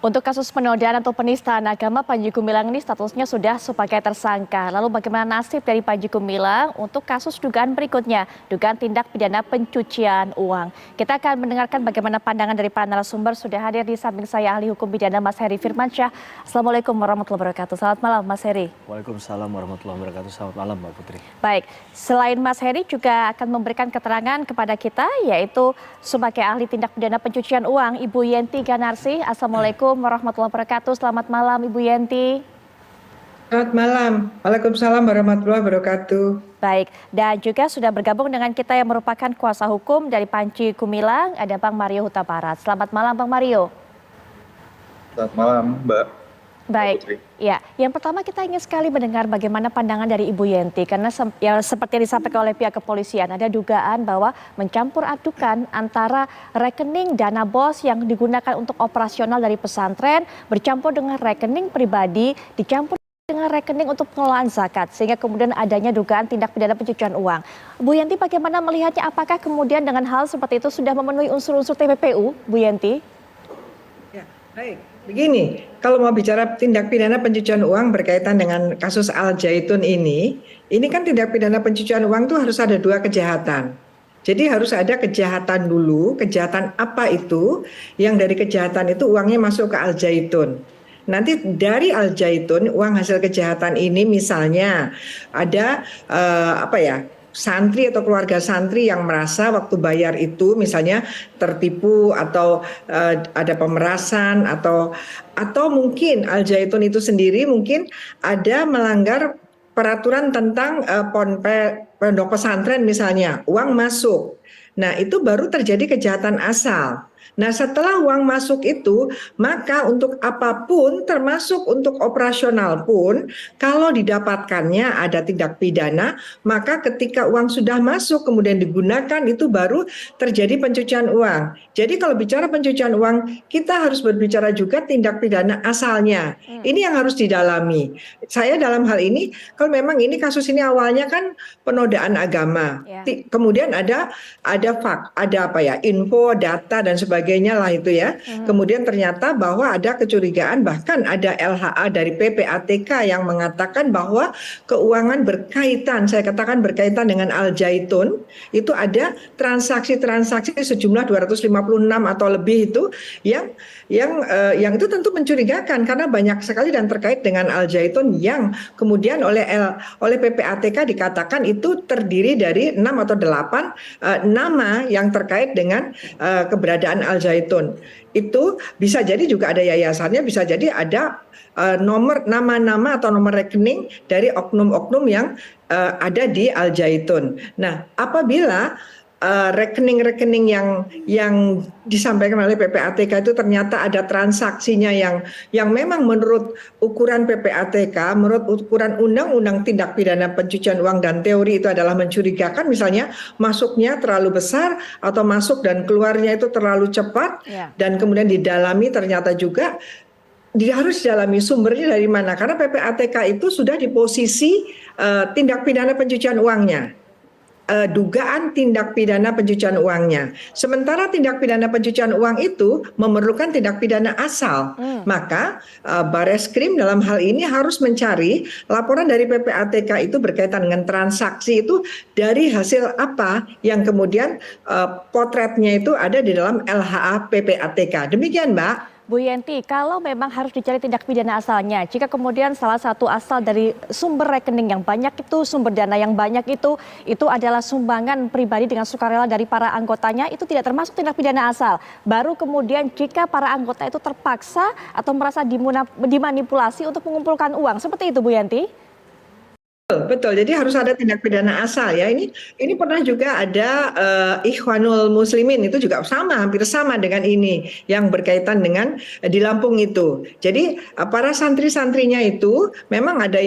Untuk kasus penodaan atau penistaan agama, Panji Gumilang ini statusnya sudah sebagai tersangka. Lalu bagaimana nasib dari Panji Gumilang untuk kasus dugaan berikutnya, dugaan tindak pidana pencucian uang. Kita akan mendengarkan bagaimana pandangan dari para narasumber. Sudah hadir di samping saya ahli hukum pidana Mas Heri Firmansyah. Assalamualaikum warahmatullahi wabarakatuh. Selamat malam Mas Heri. Waalaikumsalam warahmatullahi wabarakatuh. Selamat malam Mbak Putri. Baik, selain Mas Heri juga akan memberikan keterangan kepada kita, yaitu sebagai ahli tindak pidana pencucian uang, Ibu Yenti Ganarsi. Assalamualaikum warahmatullahi wabarakatuh. Selamat malam Ibu Yenti. Selamat malam. Waalaikumsalam warahmatullahi wabarakatuh. Baik, dan juga sudah bergabung dengan kita yang merupakan kuasa hukum dari Panji Gumilang, ada Bang Mario Huta Barat. Selamat malam Bang Mario. Selamat malam Mbak. Baik, ya. Yang pertama kita ingin sekali mendengar bagaimana pandangan dari Ibu Yenti, karena ya, seperti yang disampaikan oleh pihak kepolisian, ada dugaan bahwa mencampur adukan antara rekening dana bos yang digunakan untuk operasional dari pesantren bercampur dengan rekening pribadi, dicampur dengan rekening untuk pengelolaan zakat, sehingga kemudian adanya dugaan tindak pidana pencucian uang. Bu Yenti bagaimana melihatnya, apakah kemudian dengan hal seperti itu sudah memenuhi unsur-unsur TPPU, Bu Yenti? Ya, baik. Begini, kalau mau bicara tindak pidana pencucian uang berkaitan dengan kasus Al Zaitun ini kan tindak pidana pencucian uang itu harus ada dua kejahatan. Jadi harus ada kejahatan dulu, kejahatan apa itu, yang dari kejahatan itu uangnya masuk ke Al Zaitun. Nanti dari Al Zaitun, uang hasil kejahatan ini misalnya ada santri atau keluarga santri yang merasa waktu bayar itu misalnya tertipu atau ada pemerasan atau mungkin Al Zaitun itu sendiri mungkin ada melanggar peraturan tentang pondok pesantren misalnya, uang masuk. Nah, itu baru terjadi kejahatan asal. Nah, setelah uang masuk itu, maka untuk apapun termasuk untuk operasional pun, kalau didapatkannya ada tindak pidana, maka ketika uang sudah masuk kemudian digunakan itu baru terjadi pencucian uang. Jadi kalau bicara pencucian uang, kita harus berbicara juga tindak pidana asalnya. Ini yang harus didalami. Saya dalam hal ini, kalau memang ini kasus ini awalnya kan penodaan agama. Kemudian ada info, data dan sebagainya lah itu ya. Kemudian ternyata bahwa ada kecurigaan, bahkan ada LHA dari PPATK yang mengatakan bahwa keuangan berkaitan, saya katakan berkaitan dengan Al Zaitun, itu ada transaksi-transaksi sejumlah 256 atau lebih itu yang itu tentu mencurigakan karena banyak sekali dan terkait dengan Al Zaitun yang kemudian oleh PPATK dikatakan itu terdiri dari 6 atau 8 nama yang terkait dengan keberadaan Al Zaitun. Itu bisa jadi juga ada yayasannya, bisa jadi ada nama-nama atau nomor rekening dari oknum-oknum yang ada di Al Zaitun. Nah, apabila rekening-rekening yang disampaikan oleh PPATK itu ternyata ada transaksinya yang memang menurut ukuran PPATK, menurut ukuran Undang-Undang Tindak Pidana Pencucian Uang dan teori itu adalah mencurigakan, misalnya masuknya terlalu besar atau masuk dan keluarnya itu terlalu cepat, dan kemudian didalami ternyata juga harus didalami sumbernya dari mana, karena PPATK itu sudah di posisi tindak pidana pencucian uangnya. Dugaan tindak pidana pencucian uangnya. Sementara tindak pidana pencucian uang itu memerlukan tindak pidana asal. Maka Bareskrim dalam hal ini harus mencari laporan dari PPATK itu berkaitan dengan transaksi itu dari hasil apa yang kemudian potretnya itu ada di dalam LHA PPATK. Demikian Mbak. Bu Yenti, kalau memang harus dicari tindak pidana asalnya, jika kemudian salah satu asal dari sumber rekening yang banyak itu, sumber dana yang banyak itu adalah sumbangan pribadi dengan sukarela dari para anggotanya, itu tidak termasuk tindak pidana asal. Baru kemudian jika para anggota itu terpaksa atau merasa dimanipulasi untuk mengumpulkan uang, seperti itu Bu Yenti? Betul, jadi harus ada tindak pidana asal ya. Ini pernah juga ada Ikhwanul Muslimin, itu juga sama, hampir sama dengan ini yang berkaitan dengan di Lampung itu. Jadi para santri-santrinya itu memang ada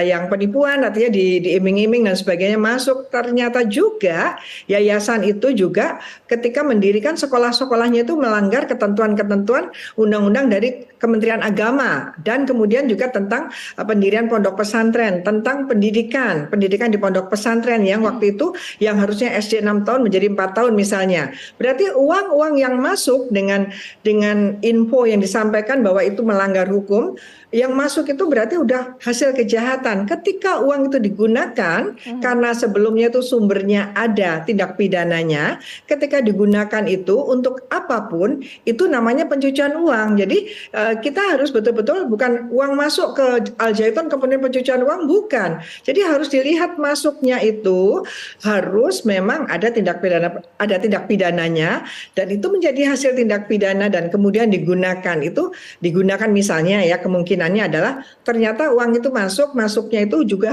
yang penipuan, artinya diiming-iming dan sebagainya masuk. Ternyata juga yayasan itu juga ketika mendirikan sekolah-sekolahnya itu melanggar ketentuan-ketentuan undang-undang dari Kementerian Agama dan kemudian juga tentang pendirian pondok pesantren, tentang pendidikan di pondok pesantren yang waktu itu yang harusnya SD 6 tahun menjadi 4 tahun misalnya. Berarti uang-uang yang masuk dengan info yang disampaikan bahwa itu melanggar hukum, yang masuk itu berarti udah hasil kejahatan. Ketika uang itu digunakan karena sebelumnya itu sumbernya ada tindak pidananya, ketika digunakan itu untuk apapun itu namanya pencucian uang. Jadi kita harus betul-betul bukan uang masuk ke Al Zaitun kemudian pencucian uang, bukan. Jadi harus dilihat masuknya itu harus memang ada tindak pidananya dan itu menjadi hasil tindak pidana dan kemudian digunakan misalnya ya kemungkinannya adalah ternyata uang itu masuknya itu juga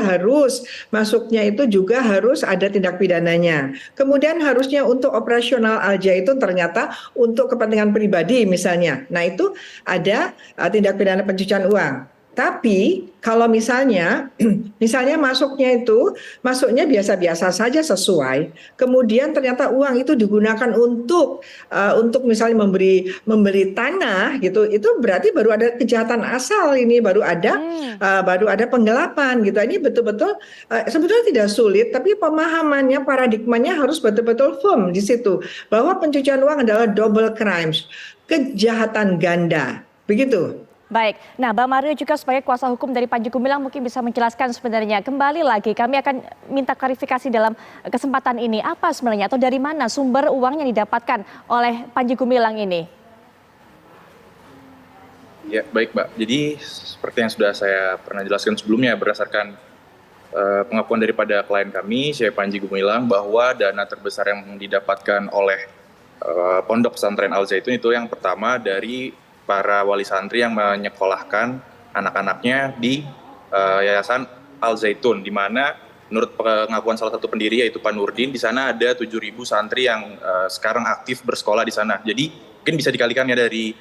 harus ada tindak pidananya. Kemudian harusnya untuk operasional Al Zaitun ternyata untuk kepentingan pribadi misalnya. Nah itu ada tindak pidana pencucian uang. Tapi kalau misalnya masuknya biasa-biasa saja sesuai, kemudian ternyata uang itu digunakan untuk misalnya memberi tanah gitu, itu berarti baru ada kejahatan asal ini, baru ada penggelapan gitu. Ini betul-betul sebetulnya tidak sulit, tapi pemahamannya, paradigmanya harus betul-betul firm di situ bahwa pencucian uang adalah double crimes, kejahatan ganda, begitu. Baik, nah Bang Mario juga sebagai kuasa hukum dari Panji Gumilang mungkin bisa menjelaskan sebenarnya. Kembali lagi kami akan minta klarifikasi dalam kesempatan ini. Apa sebenarnya atau dari mana sumber uang yang didapatkan oleh Panji Gumilang ini? Ya, baik Mbak. Jadi seperti yang sudah saya pernah jelaskan sebelumnya berdasarkan pengakuan daripada klien kami, Syekh Panji Gumilang, bahwa dana terbesar yang didapatkan oleh Pondok Pesantren Al Zaitun itu yang pertama dari para wali santri yang menyekolahkan anak-anaknya di Yayasan Al Zaitun, di mana menurut pengakuan salah satu pendiri yaitu Pak Nurdin, di sana ada 7.000 santri yang sekarang aktif bersekolah di sana. Jadi mungkin bisa dikalikan ya dari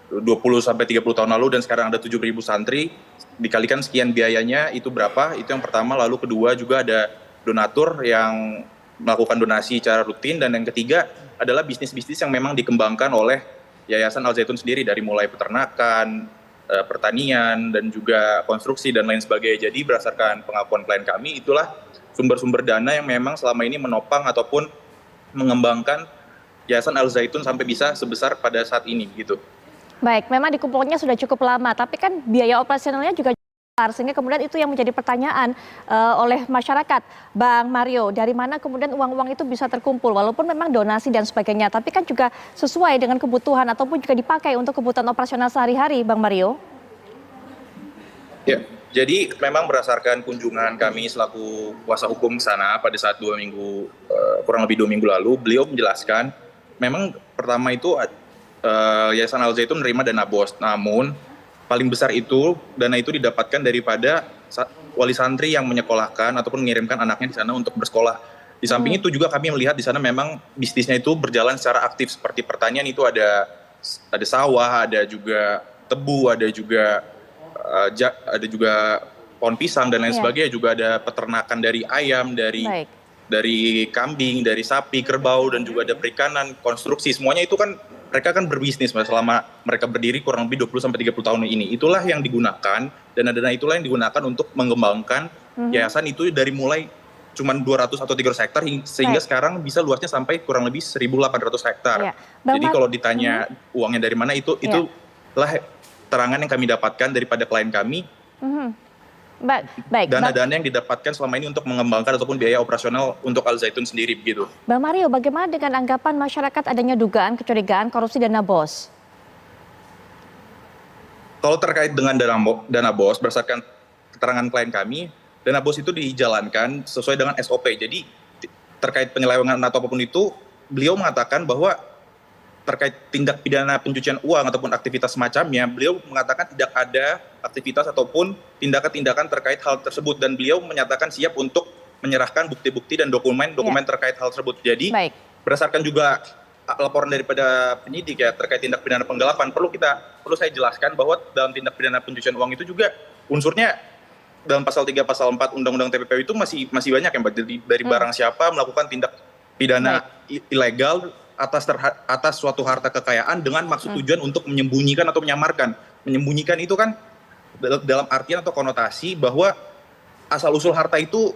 20 sampai 30 tahun lalu dan sekarang ada 7.000 santri, dikalikan sekian biayanya itu berapa, itu yang pertama. Lalu kedua juga ada donatur yang melakukan donasi secara rutin, dan yang ketiga adalah bisnis-bisnis yang memang dikembangkan oleh Yayasan Al Zaitun sendiri, dari mulai peternakan, pertanian, dan juga konstruksi dan lain sebagainya. Jadi berdasarkan pengakuan klien kami, itulah sumber-sumber dana yang memang selama ini menopang ataupun mengembangkan Yayasan Al Zaitun sampai bisa sebesar pada saat ini gitu. Baik, memang dikumpulnya sudah cukup lama, tapi kan biaya operasionalnya juga besar, sehingga kemudian itu yang menjadi pertanyaan oleh masyarakat. Bang Mario, dari mana kemudian uang-uang itu bisa terkumpul? Walaupun memang donasi dan sebagainya, tapi kan juga sesuai dengan kebutuhan ataupun juga dipakai untuk kebutuhan operasional sehari-hari, Bang Mario? Ya, jadi memang berdasarkan kunjungan kami selaku kuasa hukum sana pada saat kurang lebih 2 minggu lalu, beliau menjelaskan memang pertama itu Yayasan Al Zaitun menerima dana BOS, namun paling besar itu dana itu didapatkan daripada wali santri yang menyekolahkan ataupun mengirimkan anaknya di sana untuk bersekolah. Di samping itu juga kami melihat di sana memang bisnisnya itu berjalan secara aktif, seperti pertanian itu ada sawah, ada juga tebu, ada juga pohon pisang dan lain sebagainya, juga ada peternakan dari ayam, dari kambing, dari sapi, kerbau, dan juga ada perikanan, konstruksi. Semuanya itu kan mereka kan berbisnis selama mereka berdiri kurang lebih 20-30 tahun ini. Itulah yang digunakan, dan dana itulah yang digunakan untuk mengembangkan yayasan itu dari mulai cuma 200 atau 300 hektar sehingga sekarang bisa luasnya sampai kurang lebih 1.800 hektar. Jadi kalau ditanya uangnya dari mana, itulah terangan yang kami dapatkan daripada klien kami. Baik. Dana-dana yang didapatkan selama ini untuk mengembangkan ataupun biaya operasional untuk Al Zaitun sendiri begitu. Bang Mario, bagaimana dengan anggapan masyarakat adanya dugaan kecurigaan korupsi dana BOS? Kalau terkait dengan dana BOS, berdasarkan keterangan klien kami, dana BOS itu dijalankan sesuai dengan SOP. Jadi terkait penyelewengan atau apapun itu, beliau mengatakan bahwa terkait tindak pidana pencucian uang ataupun aktivitas semacamnya, beliau mengatakan tidak ada aktivitas ataupun tindakan-tindakan terkait hal tersebut, dan beliau menyatakan siap untuk menyerahkan bukti-bukti dan dokumen terkait hal tersebut. Jadi berdasarkan juga laporan daripada penyidik ya terkait tindak pidana penggelapan, perlu saya jelaskan bahwa dalam tindak pidana pencucian uang itu juga unsurnya dalam pasal 3 pasal 4 Undang-Undang TPPU itu masih banyak ya Mbak, dari barang siapa melakukan tindak pidana ilegal atas suatu harta kekayaan dengan maksud tujuan untuk menyembunyikan atau menyamarkan. Menyembunyikan itu kan dalam artian atau konotasi bahwa asal-usul harta itu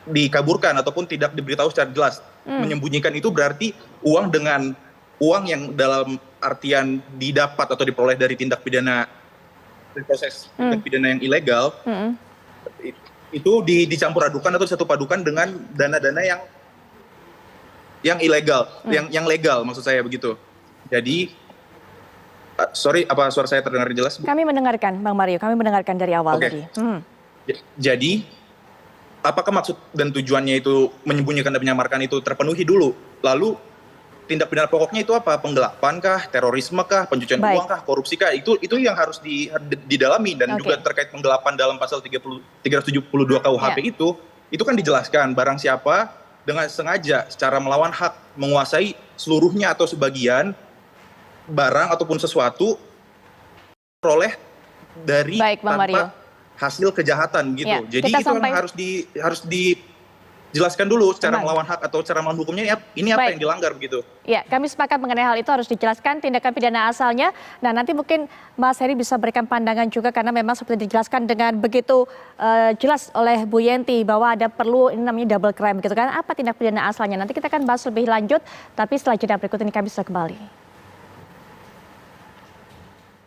dikaburkan ataupun tidak diberitahu secara jelas. Menyembunyikan itu berarti uang yang dalam artian didapat atau diperoleh dari tindak pidana, proses tindak pidana yang ilegal, itu dicampur adukan atau disatu padukan dengan dana-dana yang ilegal, yang legal maksud saya begitu. Jadi, sorry, apa suara saya terdengar jelas, Bu? Kami mendengarkan, Bang Mario, kami mendengarkan dari awal Oke. tadi. Jadi, apakah maksud dan tujuannya itu menyembunyikan dan menyamarkan itu terpenuhi dulu? Lalu tindak pidana pokoknya itu apa? Penggelapan kah, terorisme kah, pencucian uang kah, korupsi kah? Itu yang harus didalami, dan juga terkait penggelapan dalam pasal 372 KUHP itu kan dijelaskan barang siapa dengan sengaja secara melawan hak menguasai seluruhnya atau sebagian barang ataupun sesuatu peroleh dari tanpa hasil kejahatan gitu. Ya, jadi itu harus dijelaskan dulu secara melawan hak atau secara melawan hukumnya ini apa yang dilanggar begitu. Ya, kami sepakat mengenai hal itu harus dijelaskan tindakan pidana asalnya. Nah, nanti mungkin Mas Heri bisa berikan pandangan juga karena memang seperti dijelaskan dengan begitu jelas oleh Bu Yenti bahwa ada perlu ini namanya double crime gitu kan. Apa tindak pidana asalnya? Nanti kita akan bahas lebih lanjut, tapi setelah jeda berikut ini kami bisa kembali.